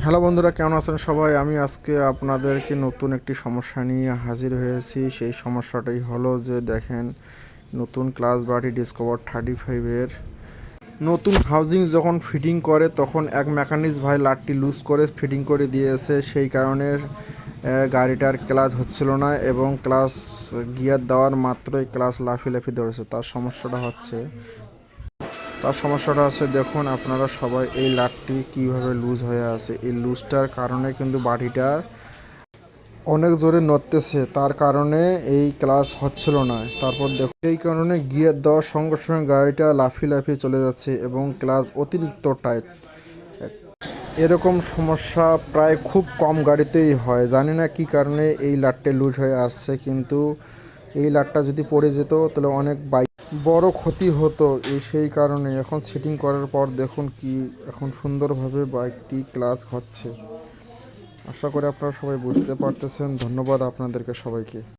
Hello বন্ধুরা, কেমন আছেন সবাই? আমি আজকে আপনাদেরকে নতুন একটি সমস্যা নিয়ে হাজির হয়েছি। সেই সমস্যাটাই হলো যে দেখেন, নতুন ক্লাস বাটি ডিসকভার 35-এর নতুন হাউজিং যখন ফিটিং করে তখন এক মেকানিক্স ভাই লাটটি লুজ করে ফিটিং করে দিয়েছে। সেই কারণে গাড়িটার ক্লাচ হচ্ছিল না এবং ক্লাস গিয়ার দেওয়ার মাত্রই ক্লাস লাফি ধরেছে। তার সমস্যাটা আছে দেখুন আপনারা সবাই, এই লাটটি কিভাবে লুজ হয়ে আছে। এই লুজটার কারণে কিন্তু বাটিটার অনেক জোরে নড়তেছে, তার কারণে এই ক্লাচ হচ্ছিল না। তারপর দেখুন এই কারণে গিয়ার দেওয়ার সঙ্গে সঙ্গে গাড়িটা লাফিয়ে চলে যাচ্ছে এবং ক্লাচ অতিরিক্ত টাইট। এরকম সমস্যা প্রায় খুব কম গাড়িতেই হয়, জানি না কী কারণে এই লাটটা লুজ হয়ে আসছে। কিন্তু এই লাটটা যদি পড়ে যেত তাহলে অনেক বড় ক্ষতি হতো। সেই কারণে এখন সেটিং করার পর দেখুন কি এখন সুন্দরভাবে বাইকটি ক্লাচ হচ্ছে। আশা করি আপনারা সবাই বুঝতে পারতেছেন। ধন্যবাদ আপনাদেরকে সবাইকে।